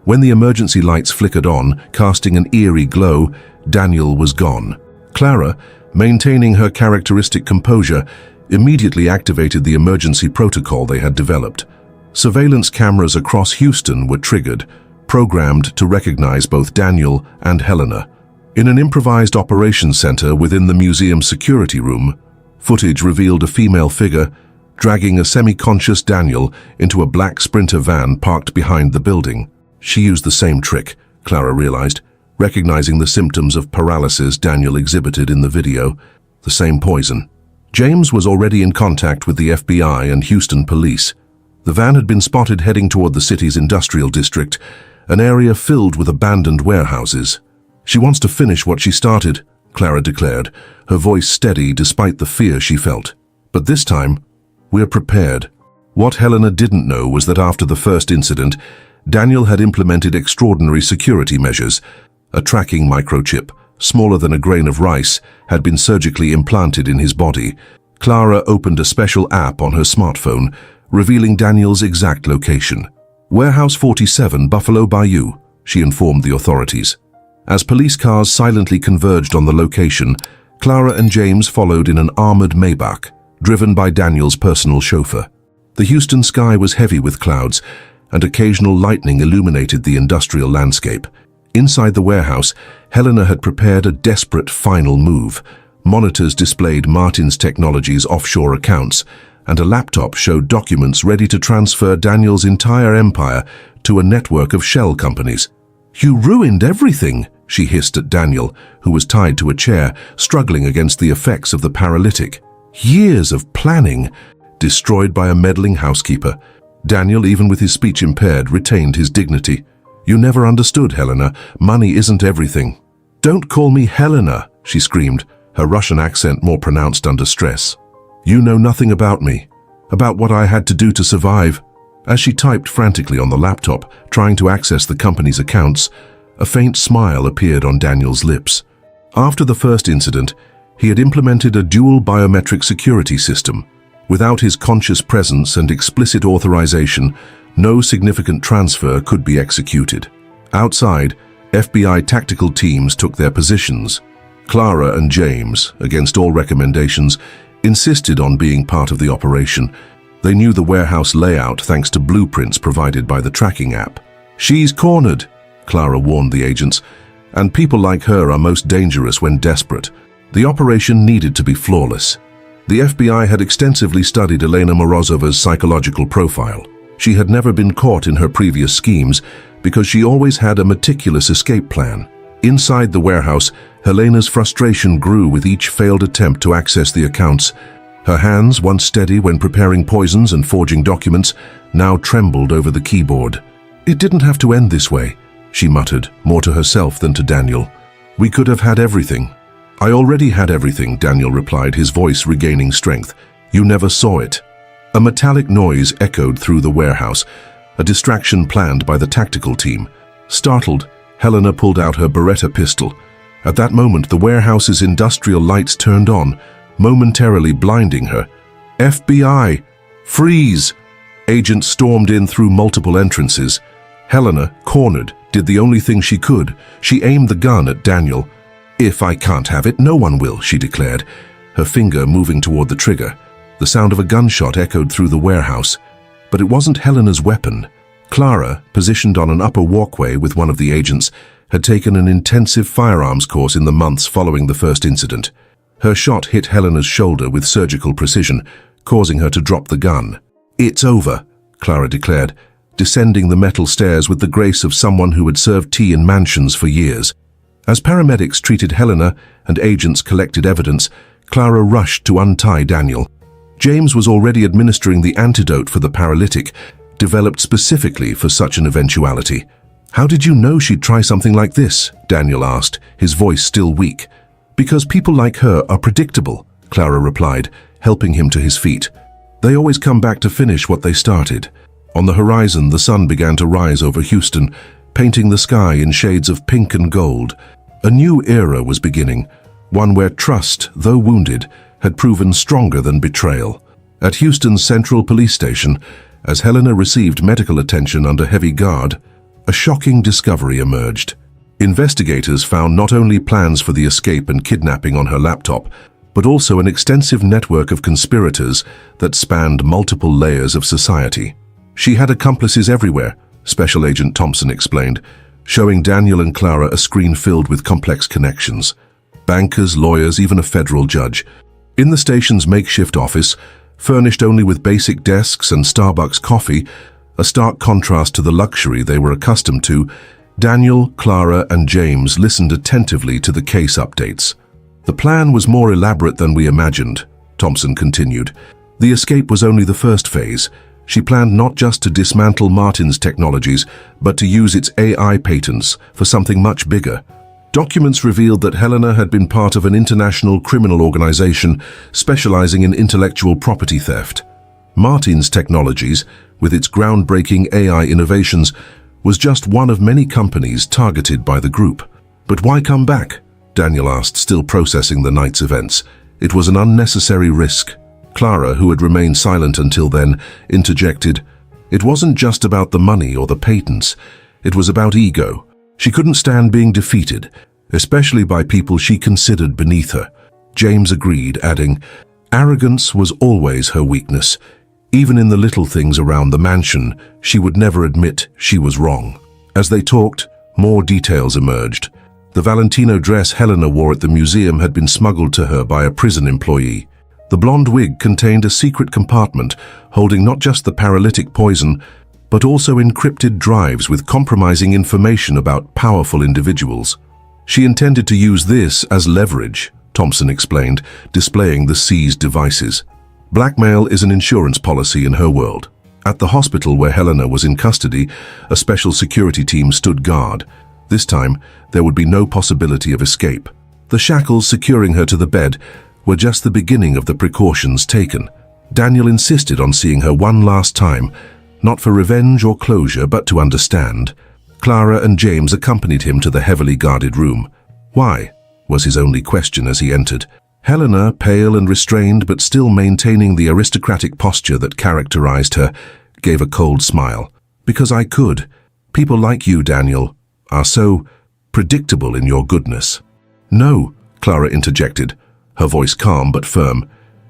When the emergency lights flickered on, casting an eerie glow, Daniel was gone. Clara, maintaining her characteristic composure, immediately activated the emergency protocol they had developed. Surveillance cameras across Houston were triggered, programmed to recognize both Daniel and Helena. In an improvised operations center within the museum's security room, footage revealed a female figure dragging a semi-conscious Daniel into a black Sprinter van parked behind the building. She used the same trick, Clara realized, recognizing the symptoms of paralysis Daniel exhibited in the video, the same poison. James was already in contact with the FBI and Houston police. The van had been spotted heading toward the city's industrial district, an area filled with abandoned warehouses. "She wants to finish what she started," Clara declared, her voice steady despite the fear she felt. "But this time, we're prepared." What Helena didn't know was that after the first incident, Daniel had implemented extraordinary security measures. A tracking microchip, smaller than a grain of rice, had been surgically implanted in his body. Clara opened a special app on her smartphone, revealing Daniel's exact location. "Warehouse 47, Buffalo Bayou," she informed the authorities. As police cars silently converged on the location, Clara and James followed in an armored Maybach, driven by Daniel's personal chauffeur. The Houston sky was heavy with clouds, and occasional lightning illuminated the industrial landscape. Inside the warehouse, Helena had prepared a desperate final move. Monitors displayed Martins Technologies' offshore accounts, and a laptop showed documents ready to transfer Daniel's entire empire to a network of shell companies. "You ruined everything," she hissed at Daniel, who was tied to a chair, struggling against the effects of the paralytic. "Years of planning, destroyed by a meddling housekeeper." Daniel, even with his speech impaired, retained his dignity. "You never understood, Helena. Money isn't everything." "Don't call me Helena," she screamed, her Russian accent more pronounced under stress. "You know nothing about me, about what I had to do to survive." As she typed frantically on the laptop, trying to access the company's accounts, a faint smile appeared on Daniel's lips. After the first incident, he had implemented a dual biometric security system. Without his conscious presence and explicit authorization, no significant transfer could be executed. Outside, FBI tactical teams took their positions. Clara and James, against all recommendations, insisted on being part of the operation. They knew the warehouse layout thanks to blueprints provided by the tracking app. "She's cornered," Clara warned the agents, "and people like her are most dangerous when desperate." The operation needed to be flawless. The FBI had extensively studied Elena Morozova's psychological profile. She had never been caught in her previous schemes because she always had a meticulous escape plan. Inside the warehouse, Helena's frustration grew with each failed attempt to access the accounts. Her hands, once steady when preparing poisons and forging documents, now trembled over the keyboard. "It didn't have to end this way," she muttered, more to herself than to Daniel. "We could have had everything." "I already had everything," Daniel replied, his voice regaining strength. "You never saw it." A metallic noise echoed through the warehouse, a distraction planned by the tactical team. Startled, Helena pulled out her Beretta pistol. At that moment, the warehouse's industrial lights turned on, momentarily blinding her. "FBI! Freeze!" Agents stormed in through multiple entrances. Helena, cornered, did the only thing she could. She aimed the gun at Daniel. "If I can't have it, no one will," she declared, her finger moving toward the trigger. The sound of a gunshot echoed through the warehouse. But it wasn't Helena's weapon. Clara, positioned on an upper walkway with one of the agents, had taken an intensive firearms course in the months following the first incident. Her shot hit Helena's shoulder with surgical precision, causing her to drop the gun. "It's over," Clara declared, descending the metal stairs with the grace of someone who had served tea in mansions for years. As paramedics treated Helena and agents collected evidence, Clara rushed to untie Daniel. James was already administering the antidote for the paralytic, developed specifically for such an eventuality. "How did you know she'd try something like this?" Daniel asked, his voice still weak. "Because people like her are predictable," Clara replied, helping him to his feet. "They always come back to finish what they started." On the horizon, the sun began to rise over Houston, painting the sky in shades of pink and gold. A new era was beginning, one where trust, though wounded, had proven stronger than betrayal. At Houston's Central Police Station, as Helena received medical attention under heavy guard, a shocking discovery emerged. Investigators found not only plans for the escape and kidnapping on her laptop, but also an extensive network of conspirators that spanned multiple layers of society. "She had accomplices everywhere," Special Agent Thompson explained, showing Daniel and Clara a screen filled with complex connections. Bankers, lawyers, even a federal judge. In the station's makeshift office, furnished only with basic desks and Starbucks coffee, a stark contrast to the luxury they were accustomed to, Daniel, Clara, and James listened attentively to the case updates. "The plan was more elaborate than we imagined," Thompson continued. "The escape was only the first phase. She planned not just to dismantle Martin's technologies, but to use its AI patents for something much bigger. Documents revealed that Helena had been part of an international criminal organization specializing in intellectual property theft. Martin's technologies, with its groundbreaking AI innovations, was just one of many companies targeted by the group. "But why come back?" Daniel asked, still processing the night's events. "It was an unnecessary risk." Clara, who had remained silent until then, interjected. "It wasn't just about the money or the patents. It was about ego. She couldn't stand being defeated, especially by people she considered beneath her." James agreed, adding, "Arrogance was always her weakness. Even in the little things around the mansion, she would never admit she was wrong." As they talked, more details emerged. The Valentino dress Helena wore at the museum had been smuggled to her by a prison employee. The blonde wig contained a secret compartment holding not just the paralytic poison, but also encrypted drives with compromising information about powerful individuals. She intended to use this as leverage, Thompson explained, displaying the seized devices. Blackmail is an insurance policy in her world. At the hospital where Helena was in custody, a special security team stood guard. This time, there would be no possibility of escape. The shackles securing her to the bed were just the beginning of the precautions taken. Daniel insisted on seeing her one last time, not for revenge or closure, but to understand. Clara and James accompanied him to the heavily guarded room. "Why?" was his only question as he entered. Helena, pale and restrained but still maintaining the aristocratic posture that characterized her, gave a cold smile. "Because I could. People like you, Daniel, are so predictable in your goodness." "No," Clara interjected, her voice calm but firm.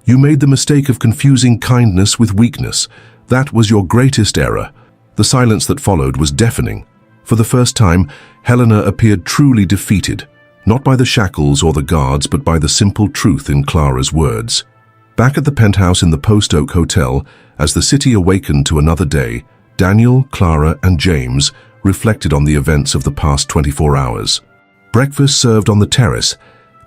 "You made the mistake of confusing kindness with weakness. That was your greatest error." The silence that followed was deafening. For the first time, Helena appeared truly defeated, not by the shackles or the guards, but by the simple truth in Clara's words. Back at the penthouse in the Post Oak Hotel, as the city awakened to another day, Daniel, Clara, and James reflected on the events of the past 24 hours. Breakfast served on the terrace,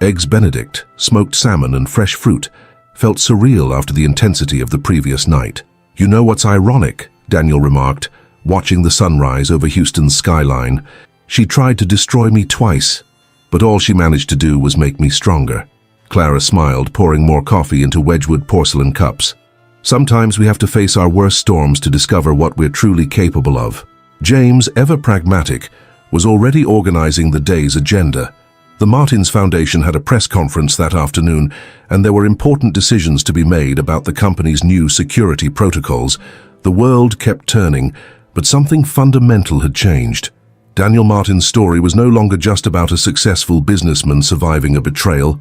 eggs Benedict, smoked salmon, and fresh fruit, felt surreal after the intensity of the previous night. "You know what's ironic?" Daniel remarked, watching the sunrise over Houston's skyline. "She tried to destroy me twice, but all she managed to do was make me stronger." Clara smiled, pouring more coffee into Wedgwood porcelain cups. "Sometimes we have to face our worst storms to discover what we're truly capable of." James, ever pragmatic, was already organizing the day's agenda. The Martins Foundation had a press conference that afternoon, and there were important decisions to be made about the company's new security protocols. The world kept turning, but something fundamental had changed. Daniel Martin's story was no longer just about a successful businessman surviving a betrayal.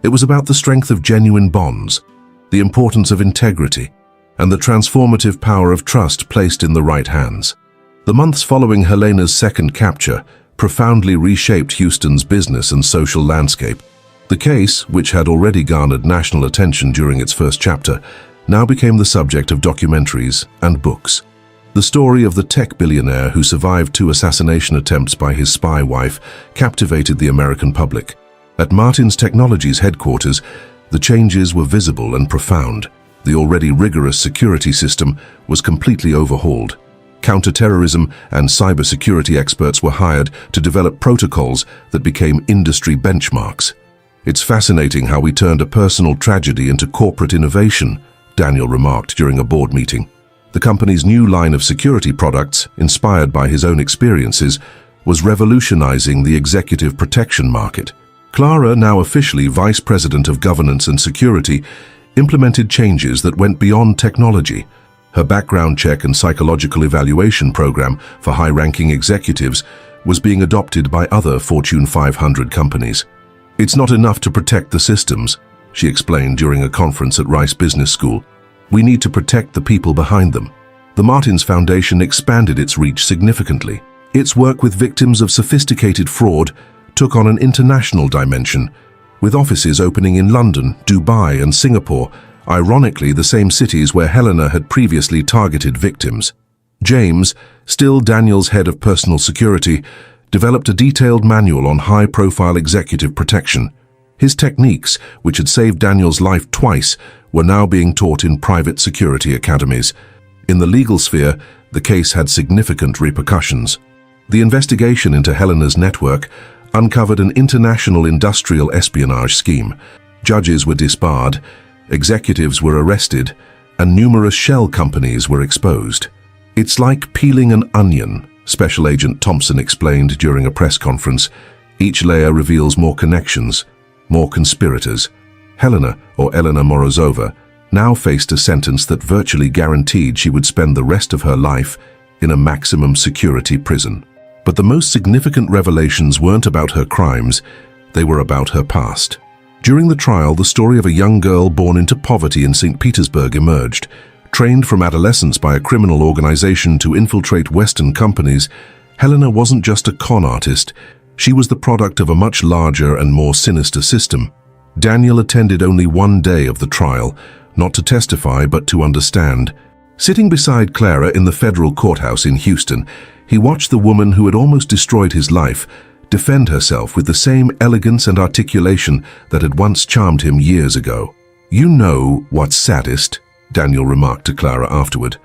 It was about the strength of genuine bonds, the importance of integrity, and the transformative power of trust placed in the right hands. The months following Helena's second capture profoundly reshaped Houston's business and social landscape. The case, which had already garnered national attention during its first chapter, now became the subject of documentaries and books. The story of the tech billionaire who survived 2 assassination attempts by his spy wife captivated the American public. At Martins Technologies headquarters, the changes were visible and profound. The already rigorous security system was completely overhauled. Counterterrorism and cybersecurity experts were hired to develop protocols that became industry benchmarks. "It's fascinating how we turned a personal tragedy into corporate innovation," Daniel remarked during a board meeting. The company's new line of security products, inspired by his own experiences, was revolutionizing the executive protection market. Clara, now officially Vice President of Governance and Security, implemented changes that went beyond technology. Her background check and psychological evaluation program for high-ranking executives was being adopted by other Fortune 500 companies. "It's not enough to protect the systems," she explained during a conference at Rice Business School. "We need to protect the people behind them." The Martins Foundation expanded its reach significantly. Its work with victims of sophisticated fraud took on an international dimension, with offices opening in London, Dubai, and Singapore, ironically the same cities where Helena had previously targeted victims. James, still Daniel's head of personal security, developed a detailed manual on high-profile executive protection. His techniques, which had saved Daniel's life twice, were now being taught in private security academies. In the legal sphere, the case had significant repercussions. The investigation into Helena's network uncovered an international industrial espionage scheme. Judges were disbarred, executives were arrested, and numerous shell companies were exposed. "It's like peeling an onion," Special Agent Thompson explained during a press conference. "Each layer reveals more connections, more conspirators." Helena, or Elena Morozova, now faced a sentence that virtually guaranteed she would spend the rest of her life in a maximum security prison. But the most significant revelations weren't about her crimes, they were about her past. During the trial, the story of a young girl born into poverty in St. Petersburg emerged. Trained from adolescence by a criminal organization to infiltrate Western companies, Helena wasn't just a con artist, she was the product of a much larger and more sinister system. Daniel attended only one day of the trial, not to testify but to understand. Sitting beside Clara in the federal courthouse in Houston, he watched the woman who had almost destroyed his life defend herself with the same elegance and articulation that had once charmed him years ago. "You know what's saddest?" Daniel remarked to Clara afterward.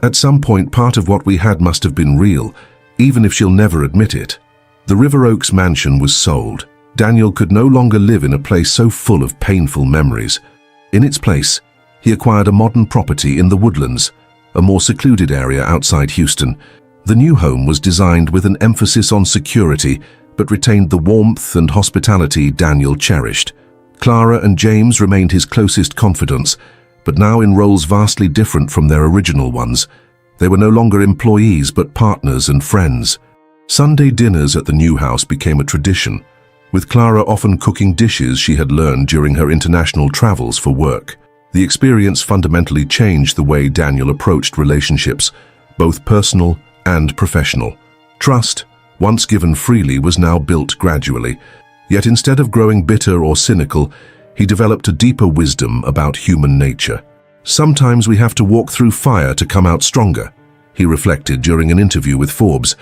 "At some point, part of what we had must have been real, even if she'll never admit it." The River Oaks mansion was sold. Daniel could no longer live in a place so full of painful memories. In its place, he acquired a modern property in the Woodlands, a more secluded area outside Houston. The new home was designed with an emphasis on security, but retained the warmth and hospitality Daniel cherished. Clara and James remained his closest confidants, but now in roles vastly different from their original ones. They were no longer employees but partners and friends. Sunday dinners at the new house became a tradition, with Clara often cooking dishes she had learned during her international travels for work. The experience fundamentally changed the way Daniel approached relationships, both personal and professional. Trust, once given freely, was now built gradually. Yet instead of growing bitter or cynical, he developed a deeper wisdom about human nature. "Sometimes we have to walk through fire to come out stronger," he reflected during an interview with Forbes.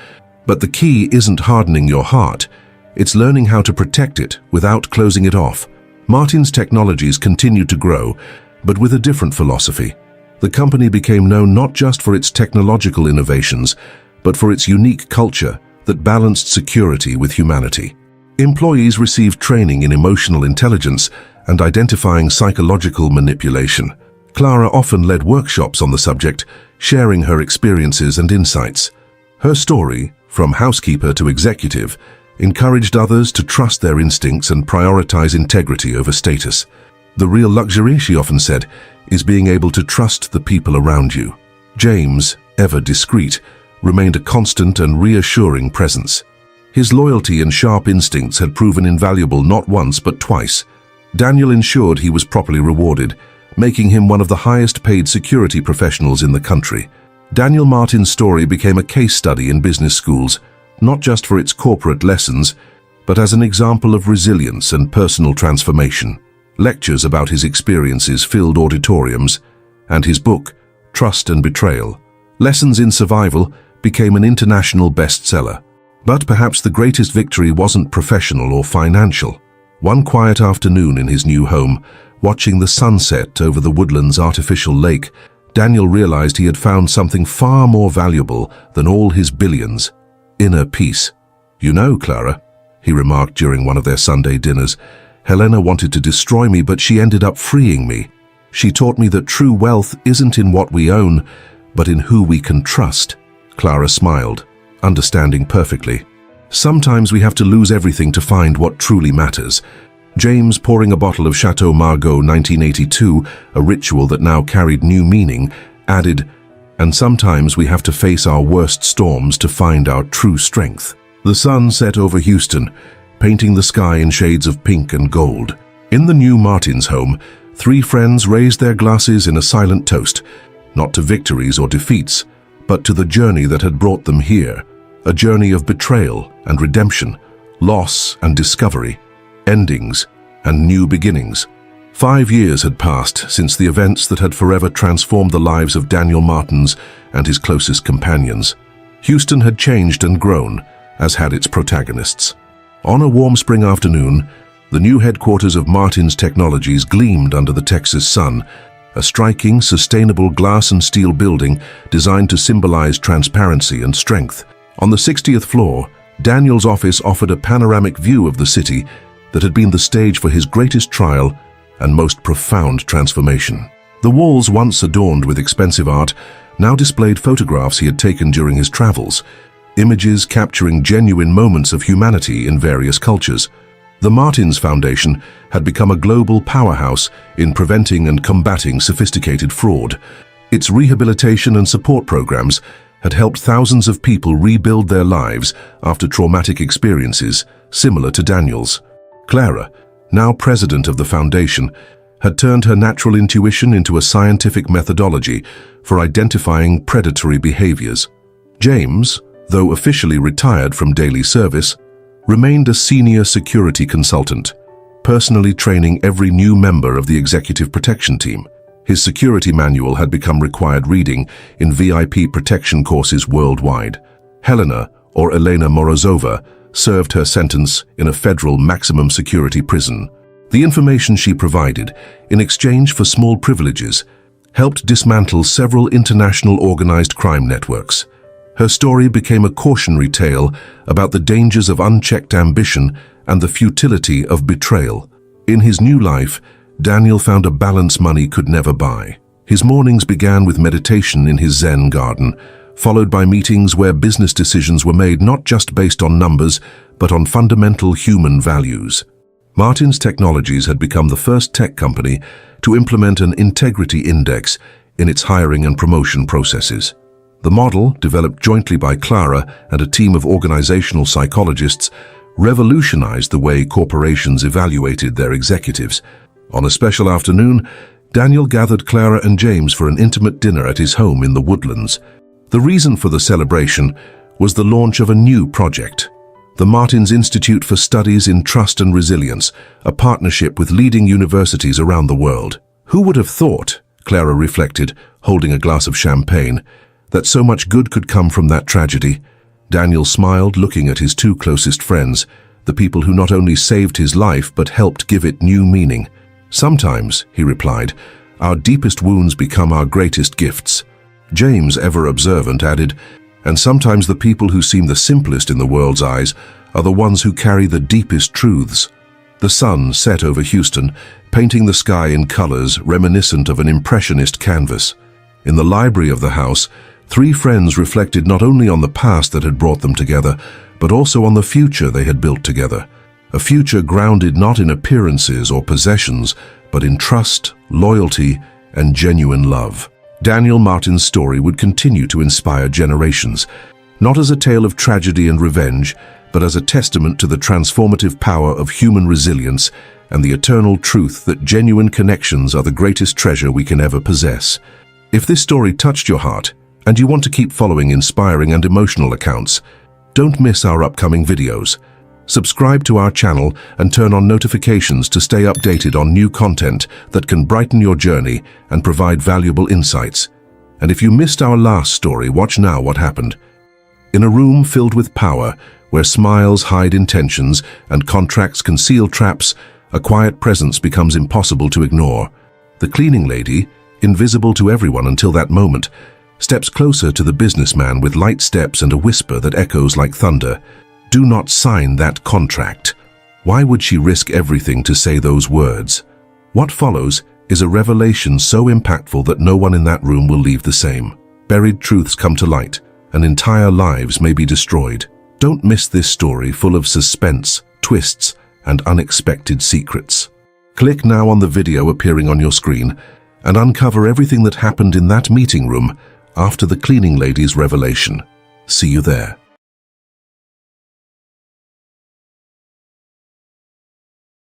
"But the key isn't hardening your heart. It's learning how to protect it without closing it off." Martin's Technologies continued to grow, but with a different philosophy. The company became known not just for its technological innovations, but for its unique culture that balanced security with humanity. Employees received training in emotional intelligence and identifying psychological manipulation. Clara often led workshops on the subject, sharing her experiences and insights. Her story, from housekeeper to executive, encouraged others to trust their instincts and prioritize integrity over status. "The real luxury," she often said, "is being able to trust the people around you." James, ever discreet, remained a constant and reassuring presence. His loyalty and sharp instincts had proven invaluable not once but twice. Daniel ensured he was properly rewarded, making him one of the highest-paid security professionals in the country. Daniel Martin's story became a case study in business schools, not just for its corporate lessons, but as an example of resilience and personal transformation. Lectures about his experiences filled auditoriums, and his book, Trust and Betrayal, Lessons in Survival, became an international bestseller. But perhaps the greatest victory wasn't professional or financial. One quiet afternoon in his new home, watching the sunset over the Woodlands artificial lake, Daniel realized he had found something far more valuable than all his billions: inner peace. "You know, Clara," he remarked during one of their Sunday dinners, "Helena wanted to destroy me, but she ended up freeing me. She taught me that true wealth isn't in what we own, but in who we can trust." Clara smiled, understanding perfectly. Sometimes we have to lose everything to find what truly matters. James, pouring a bottle of Chateau Margaux 1982, a ritual that now carried new meaning, added, "And sometimes we have to face our worst storms to find our true strength." The sun set over Houston, painting the sky in shades of pink and gold. In the new Martins home, three friends raised their glasses in a silent toast, not to victories or defeats, but to the journey that had brought them here, a journey of betrayal and redemption, loss and discovery, endings and new beginnings. 5 years had passed since the events that had forever transformed the lives of Daniel Martins and his closest companions. Houston had changed and grown, as had its protagonists. On a warm spring afternoon, the new headquarters of Martins Technologies gleamed under the Texas sun, a striking, sustainable glass and steel building designed to symbolize transparency and strength. On the 60th floor, Daniel's office offered a panoramic view of the city that had been the stage for his greatest trial and most profound transformation. The walls, once adorned with expensive art, now displayed photographs he had taken during his travels, images capturing genuine moments of humanity in various cultures. The Martins Foundation had become a global powerhouse in preventing and combating sophisticated fraud. Its rehabilitation and support programs had helped thousands of people rebuild their lives after traumatic experiences similar to Daniel's. Clara, now president of the foundation, had turned her natural intuition into a scientific methodology for identifying predatory behaviors. James, though officially retired from daily service, remained a senior security consultant, personally training every new member of the executive protection team. His security manual had become required reading in VIP protection courses worldwide. Helena, or Elena Morozova, served her sentence in a federal maximum security prison. The information she provided, in exchange for small privileges, helped dismantle several international organized crime networks. Her story became a cautionary tale about the dangers of unchecked ambition and the futility of betrayal. In his new life, Daniel found a balance money could never buy. His mornings began with meditation in his Zen garden, followed by meetings where business decisions were made not just based on numbers, but on fundamental human values. Martin's Technologies had become the first tech company to implement an integrity index in its hiring and promotion processes. The model, developed jointly by Clara and a team of organizational psychologists, revolutionized the way corporations evaluated their executives. On a special afternoon, Daniel gathered Clara and James for an intimate dinner at his home in the Woodlands. The reason for the celebration was the launch of a new project, the Martins Institute for Studies in Trust and Resilience, a partnership with leading universities around the world. Who would have thought, Clara reflected, holding a glass of champagne, that so much good could come from that tragedy? Daniel smiled, looking at his two closest friends, the people who not only saved his life but helped give it new meaning. Sometimes, he replied, our deepest wounds become our greatest gifts. James, ever observant, added, and sometimes the people who seem the simplest in the world's eyes are the ones who carry the deepest truths. The sun set over Houston, painting the sky in colors reminiscent of an impressionist canvas. In the library of the house, three friends reflected not only on the past that had brought them together, but also on the future they had built together. A future grounded not in appearances or possessions, but in trust, loyalty, and genuine love. Daniel Martin's story would continue to inspire generations, not as a tale of tragedy and revenge, but as a testament to the transformative power of human resilience and the eternal truth that genuine connections are the greatest treasure we can ever possess. If this story touched your heart, and you want to keep following inspiring and emotional accounts, don't miss our upcoming videos. Subscribe to our channel and turn on notifications to stay updated on new content that can brighten your journey and provide valuable insights. And if you missed our last story, watch now what happened. In a room filled with power, where smiles hide intentions and contracts conceal traps, a quiet presence becomes impossible to ignore. The cleaning lady, invisible to everyone until that moment, steps closer to the businessman with light steps and a whisper that echoes like thunder. Do not sign that contract. Why would she risk everything to say those words? What follows is a revelation so impactful that no one in that room will leave the same. Buried truths come to light, and entire lives may be destroyed. Don't miss this story full of suspense, twists, and unexpected secrets. Click now on the video appearing on your screen and uncover everything that happened in that meeting room after the cleaning lady's revelation. See you there.